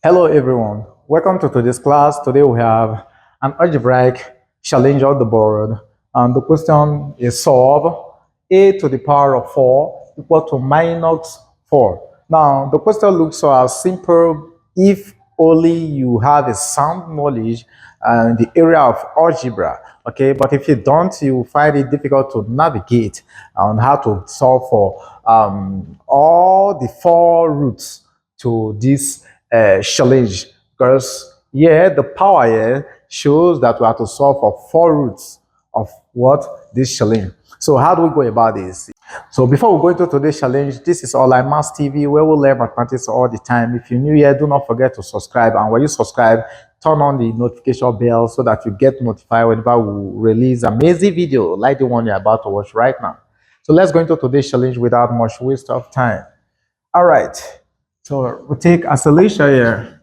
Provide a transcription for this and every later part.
Hello everyone, welcome to today's class. Today we have an algebraic challenge on the board, and the question is solve a to the power of 4 equal to minus 4. Now the question looks so as simple if only you have a sound knowledge in the area of algebra, okay, but if you don't, you find it difficult to navigate on how to solve for all the 4 roots to this challenge, because here the power here shows that we have to solve for 4 roots of what this challenge. So how do we go about this? So before we go into today's challenge, this is Online Maths TV, where we learn mathematics all the time. If you're new here, do not forget to subscribe, and when you subscribe, turn on the notification bell so that you get notified whenever we release amazing video like the one you're about to watch right now. So let's go into today's challenge without much waste of time. All right, so we take a solution here.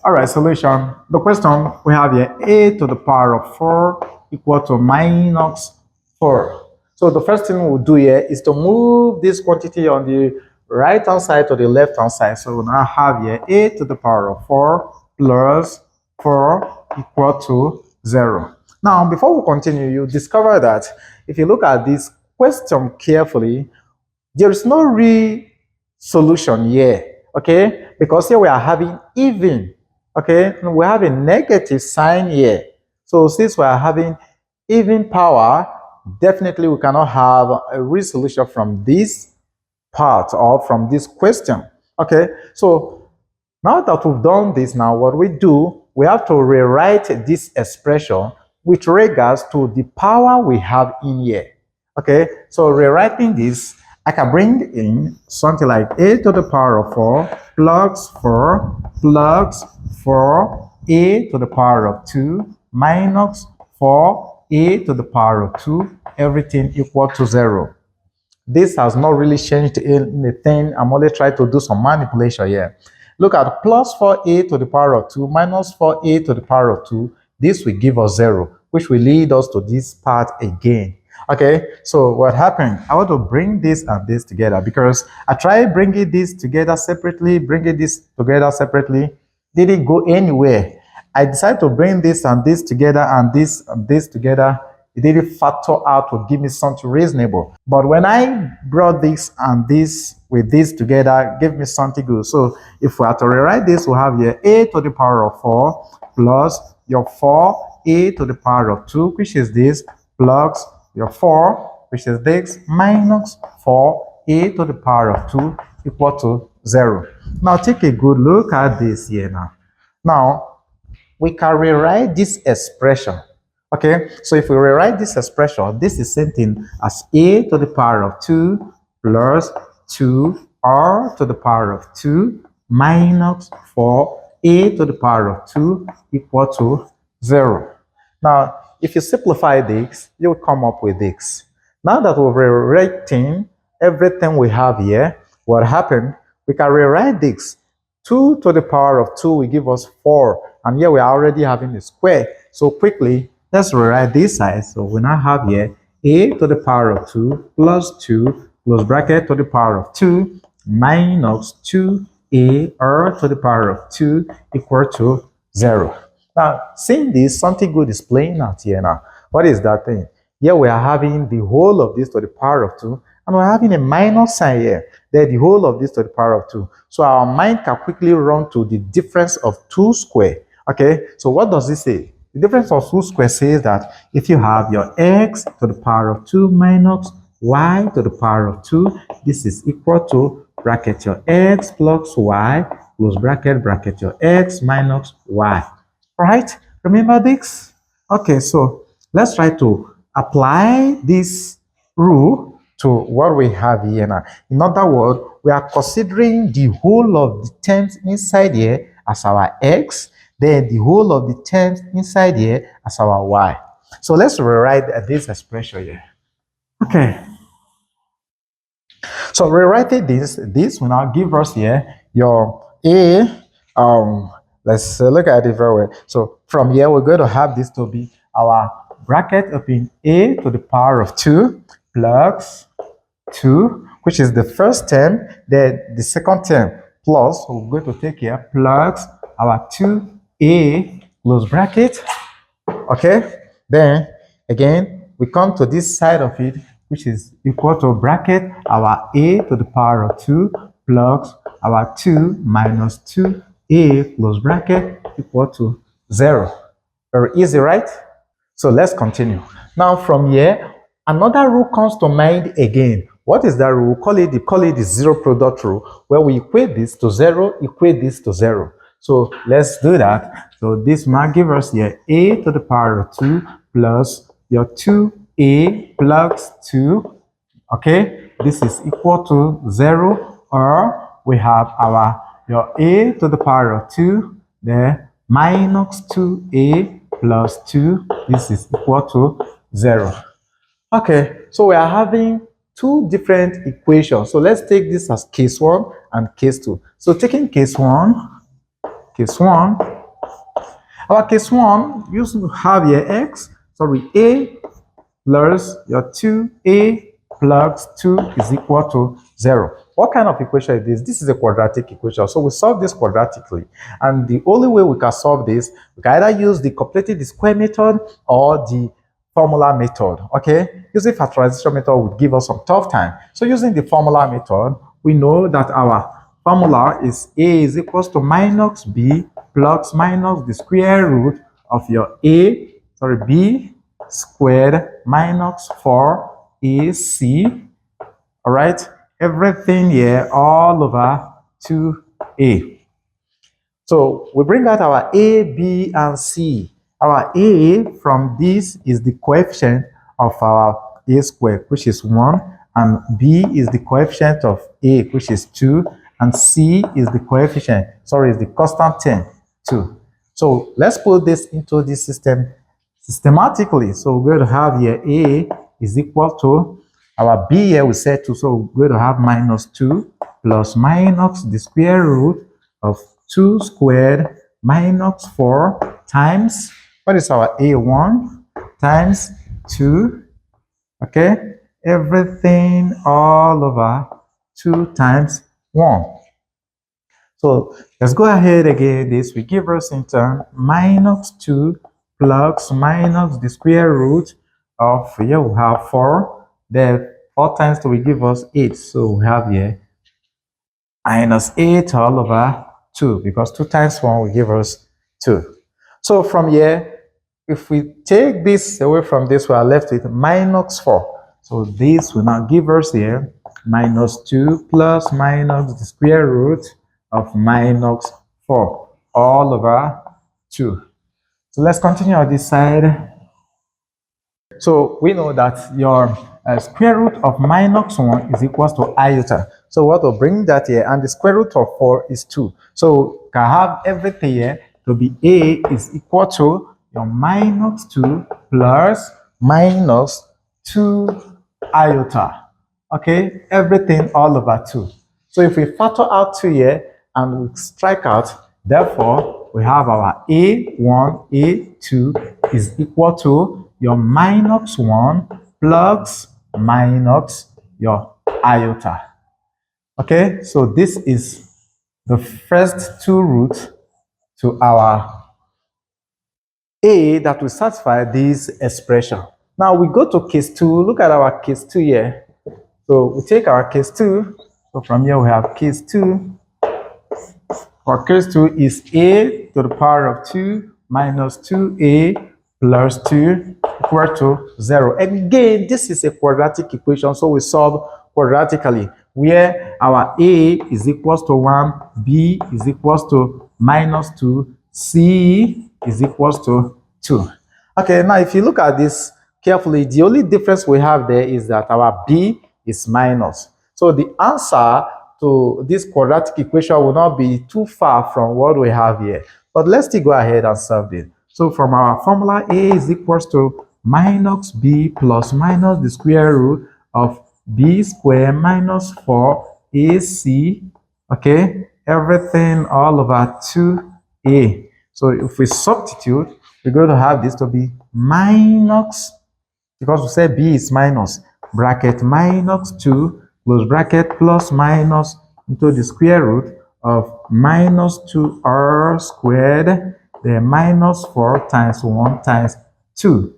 All right, solution. The question we have here, a to the power of 4 equal to minus 4. So the first thing we'll do here is to move this quantity on the right hand side to the left hand side. So we now have here a to the power of 4 plus 4 equal to 0. Now, before we continue, you discover that if you look at this question carefully, there is no real solution here, okay? Because here we are having even, okay? We have a negative sign here. So since we are having even power, definitely we cannot have a real solution from this part or from this question, okay? So now that we've done this, now what we do, we have to rewrite this expression with regards to the power we have in here, okay? So rewriting this, I can bring in something like a to the power of 4 plus 4 plus 4 a to the power of 2 minus 4 a to the power of 2, everything equal to 0. This has not really changed anything. I'm only trying to do some manipulation here. Look at plus 4a to the power of 2 minus 4a to the power of 2. This will give us 0, which will lead us to this part again. Okay, so what happened? I want to bring this and this together, because I tried bringing this together separately, didn't go anywhere. I decided to bring this and this together and this together. It didn't factor out to give me something reasonable. But when I brought this and this with this together, gave me something good. So if we are to rewrite this, we have here a to the power of 4 plus your 4a to the power of 2, which is this, plus your 4, which is this, minus 4a to the power of 2 equal to 0. Now take a good look at this here now. Now, we can rewrite this expression. Okay, so if we rewrite this expression, this is same thing as a to the power of 2 plus 2r to the power of 2 minus 4a to the power of 2 equal to 0. Now, if you simplify this, you'll come up with this. Now that we're rewriting everything we have here, what happened? We can rewrite this. 2 to the power of 2 will give us 4, and here we are already having a square. So quickly, let's rewrite this side. So we now have here a to the power of 2 plus 2 close bracket to the power of 2 minus 2a r to the power of 2 equal to 0. Now, seeing this, something good is playing out here now. What is that thing? Here we are having the whole of this to the power of 2, and we're having a minus sign here. Then the whole of this to the power of 2. So our mind can quickly run to the difference of 2 square. Okay, so what does this say? The difference of 2 square says that if you have your x to the power of 2 minus y to the power of 2, this is equal to bracket your x plus y close bracket your x minus y. Right? Remember this? Okay, so let's try to apply this rule to what we have here now. In other words, we are considering the whole of the terms inside here as our x, then the whole of the terms inside here as our y. So let's rewrite this expression here. Okay. So rewriting this will now give us here your a, let's look at it very well. So from here, we're going to have this to be our bracket up in a to the power of 2 plus 2, which is the first term. Then the second term plus, so we're going to take here plus our 2a close bracket. Okay, then again we come to this side of it, which is equal to bracket our a to the power of 2 plus our 2 minus 2a close bracket equal to 0. Very easy, right? So let's continue. Now from here, another rule comes to mind again. What is that rule? Call it the zero product rule, where we equate this to 0, equate this to 0. So let's do that. So this might give us here a to the power of 2 plus your 2a plus 2. Okay, this is equal to 0, or we have your a to the power of 2 there minus 2a plus 2. This is equal to 0. Okay, so we are having two different equations. So let's take this as case 1 and case 2. So taking case 1, our case 1 used to have here a plus your 2a plus 2 is equal to 0. What kind of equation is this? This is a quadratic equation. So we solve this quadratically. And the only way we can solve this, we can either use the completing the square method or the formula method. Okay? Using factorization method would give us some tough time. So using the formula method, we know that our formula is a is equals to minus b plus minus the square root of your b squared minus 4ac. All right, everything here all over 2a. So we bring out our a, b, and c. Our a from this is the coefficient of our a squared, which is 1, and b is the coefficient of a, which is 2, and c is the coefficient, is the constant term, 2. So let's put this into this system systematically. So we're going to have here a is equal to our b here we set 2. So we're going to have minus 2 plus minus the square root of 2 squared minus 4 times, what is our a1 times 2, okay, everything all over 2 times 1. So let's go ahead again. This will give us in turn minus 2 plus minus the square root of, here we have 4. Then 4 times 2 will give us 8. So we have here minus 8 all over 2, because 2 times 1 will give us 2. So from here, if we take this away from this, we are left with minus 4. So this will now give us here minus 2 plus minus the square root of minus 4 all over 2. So let's continue on this side. So we know that your square root of minus 1 is equal to iota. So what will bring that here, and the square root of 4 is 2. So can have everything here to be a is equal to your minus 2 plus minus 2 iota. Okay, everything all over 2. So if we factor out 2 here and we strike out, therefore we have our a1, a2 is equal to your minus 1 plus minus your iota. Okay, so this is the first two roots to our a that will satisfy this expression. Now we go to case 2. Look at our case 2 here. So we take our case 2. So from here we have case 2. Our case 2 is a to the power of 2 minus 2a plus 2 equal to 0. Again, this is a quadratic equation, so we solve quadratically, where our a is equals to 1, b is equals to minus 2, c is equals to 2. Okay, now if you look at this carefully, the only difference we have there is that our b is minus. So the answer to this quadratic equation will not be too far from what we have here. But let's still go ahead and solve it. So from our formula, a is equals to minus b plus minus the square root of b squared minus 4ac, okay, everything all over 2a. So if we substitute, we're going to have this to be minus, because we said b is minus, bracket minus 2 close bracket plus minus into the square root of minus 2r squared, then minus 4 times 1 times 2.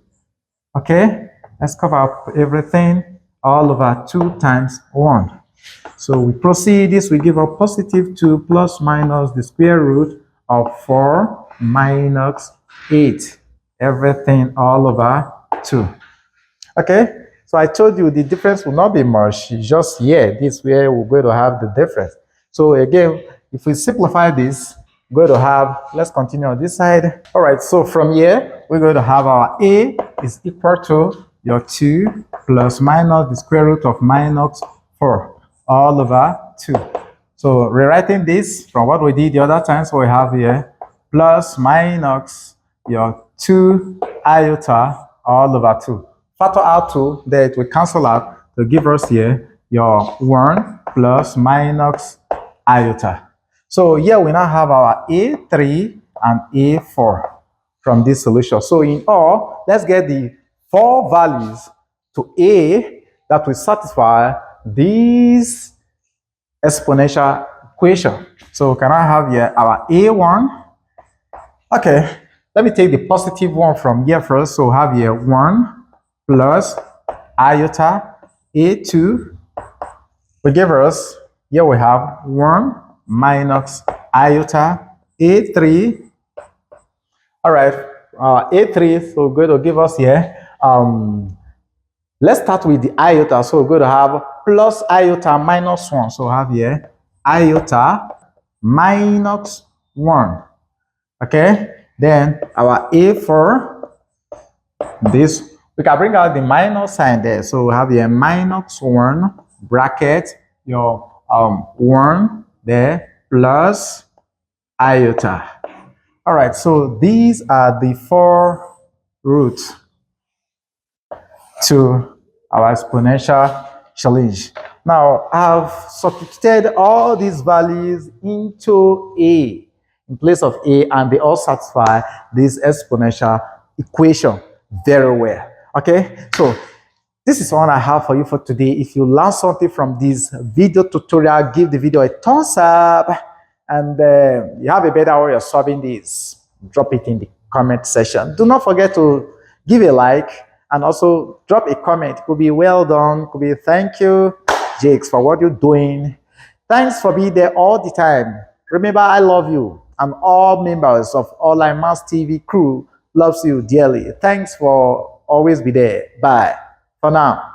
Okay, let's cover up everything. All over 2 times 1. So we proceed. This will give us positive 2 plus minus the square root of 4 minus 8. Everything all over 2. Okay, so I told you the difference will not be much. It's just here. This is where we're going to have the difference. So again, if we simplify this, we're going to have, let's continue on this side. All right, so from here, we're going to have our A is equal to your 2 plus minus the square root of minus 4 all over 2. So rewriting this from what we did the other time, so we have here plus minus your 2 iota all over 2. Factor out 2, then it will cancel out to give us here your 1 plus minus iota. So here we now have our A3 and A4 from this solution. So in all, let's get the 4 values to A that will satisfy this exponential equation. So can I have here our A1? Okay, let me take the positive one from here first. So have here 1 plus iota A2 will give us, here we have 1 minus iota A3. All right, A3, so we're going to give us here, let's start with the iota. So we're going to have plus iota minus 1. So have here iota minus 1. Okay, then our A4, this, we can bring out the minus sign there. So we have here minus 1 bracket, your 1 there plus iota. All right, so these are the 4 roots to our exponential challenge. Now, I've substituted all these values into A, in place of A, and they all satisfy this exponential equation very well. Okay, so this is all I have for you for today. If you learned something from this video tutorial, give the video a thumbs up, and you have a better way of solving this, drop it in the comment section. Do not forget to give a like and also drop a comment. It could be well done, could be thank you, Jakes, for what you're doing. Thanks for being there all the time. Remember, I love you, and all members of Online Mass TV crew loves you dearly. Thanks for always be there. Bye for now.